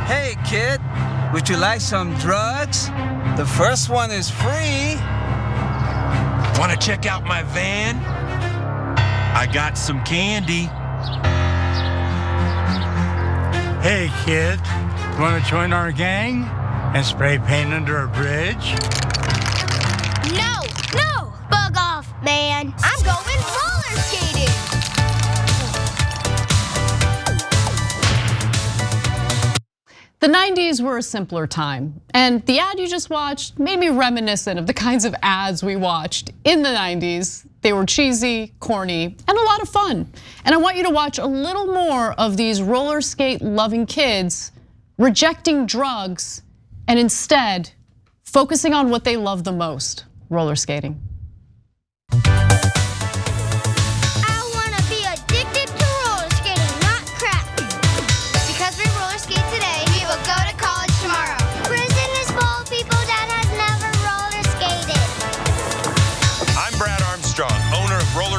Hey kid, would you like some drugs? The first one is free. Want to check out my van? I got some candy. Hey kid, want to join our gang and spray paint under a bridge? No! Bug off, man. I'm going roller skating. The 90s were a simpler time, and the ad you just watched made me reminiscent of the kinds of ads we watched in the 90s. They were cheesy, corny, and a lot of fun. And I want you to watch a little more of these roller skate loving kids rejecting drugs and instead focusing on what they love the most, roller skating.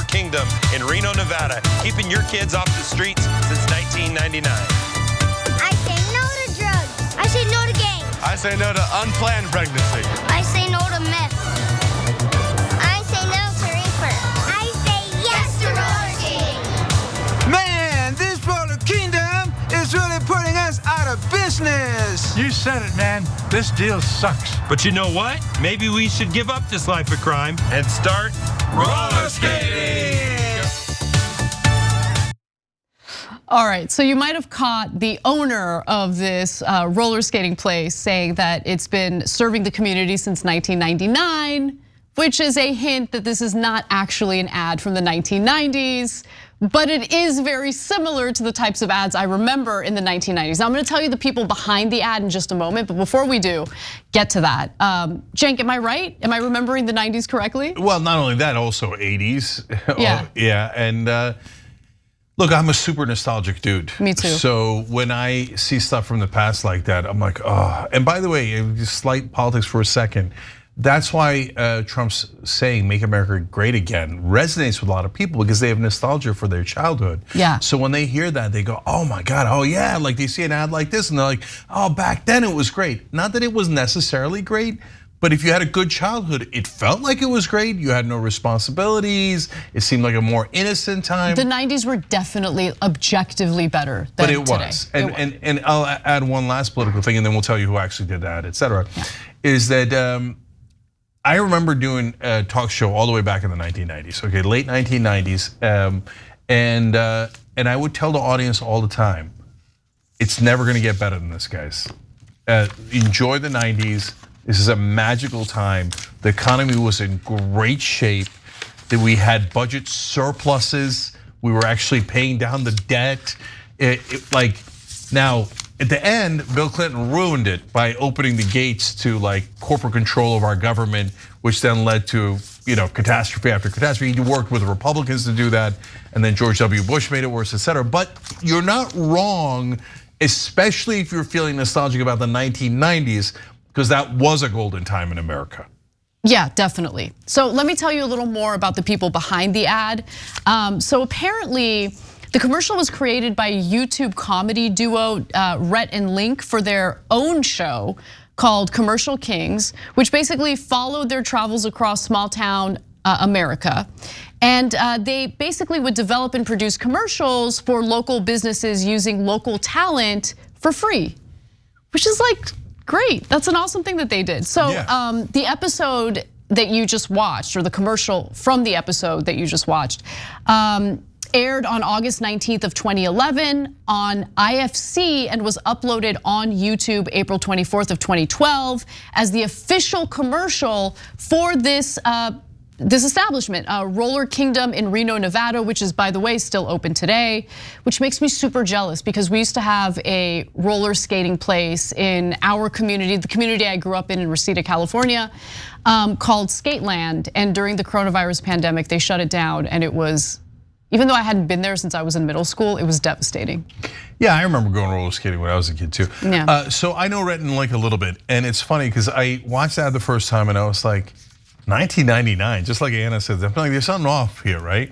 Kingdom in Reno, Nevada, keeping your kids off the streets since 1999. I say no to drugs. I say no to gangs. I say no to unplanned pregnancy. I say no to meth. I say no to reefer. I say yes to roller skating. Man, this roller kingdom is really putting us out of business. You said it, man. This deal sucks. But you know what? Maybe we should give up this life of crime and start roller skating. All right, so you might have caught the owner of this roller skating place saying that it's been serving the community since 1999, which is a hint that this is not actually an ad from the 1990s, but it is very similar to the types of ads I remember in the 1990s. Now I'm gonna tell you the people behind the ad in just a moment, but before we do get to that, Cenk, am I right? Am I remembering the 90s correctly? Well, not only that, also 80s. Yeah. Yeah, and look, I'm a super nostalgic dude. Me too. So when I see stuff from the past like that, I'm like, oh. And by the way, just slight politics for a second. That's why Trump's saying "Make America Great Again" resonates with a lot of people because they have nostalgia for their childhood. Yeah. So when they hear that, they go, "Oh my God, oh yeah!" Like they see an ad like this, and they're like, "Oh, back then it was great." Not that it was necessarily great, but if you had a good childhood, it felt like it was great. You had no responsibilities. It seemed like a more innocent time. The 90s were definitely objectively better than today. But it was. And I'll add one last political thing, and then we'll tell you who actually did that, et cetera. Yeah. Is that I remember doing a talk show all the way back in the 1990s. Okay, late 1990s, and I would tell the audience all the time, it's never going to get better than this, guys. Enjoy the 90s. This is a magical time. The economy was in great shape. That we had budget surpluses. We were actually paying down the debt. Like now, at the end, Bill Clinton ruined it by opening the gates to like corporate control of our government, which then led to catastrophe after catastrophe. He worked with the Republicans to do that, and then George W. Bush made it worse, et cetera. But you're not wrong, especially if you're feeling nostalgic about the 1990s, because that was a golden time in America. Yeah, definitely. So let me tell you a little more about the people behind the ad. So apparently, the commercial was created by a YouTube comedy duo, Rhett and Link, for their own show called Commercial Kings, which basically followed their travels across small town America. And they basically would develop and produce commercials for local businesses using local talent for free, which is like great. That's an awesome thing that they did. So yeah. The episode that you just watched, or the commercial from the episode that you just watched, aired on August 19th of 2011 on IFC and was uploaded on YouTube April 24th of 2012 as the official commercial for this establishment, Roller Kingdom in Reno, Nevada, which is, by the way, still open today, which makes me super jealous because we used to have a roller skating place in our community, the community I grew up in Reseda, California, called Skateland. And during the coronavirus pandemic, they shut it down, and it was, even though I hadn't been there since I was in middle school, it was devastating. Yeah, I remember going roller skating when I was a kid too. Yeah. So I know Rhett and Link a little bit, and it's funny because I watched that the first time and I was like, 1999, just like Anna said, I'm like, there's something off here, right?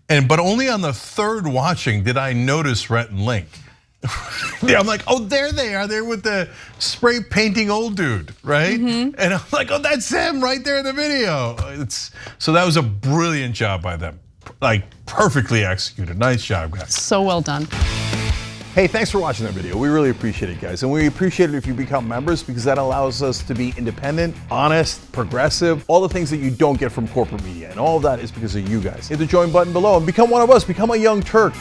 But only on the third watching did I notice Rhett and Link. Yeah, I'm like, oh, there they are. They're with the spray painting old dude, right? And I'm like, oh, that's him right there in the video. So that was a brilliant job by them. Like, perfectly executed. Nice job, guys. So well done. Hey, thanks for watching that video. We really appreciate it, guys. And we appreciate it if you become members, because that allows us to be independent, honest, progressive, all the things that you don't get from corporate media. And all of that is because of you guys. Hit the join button below and become one of us. Become a Young Turk.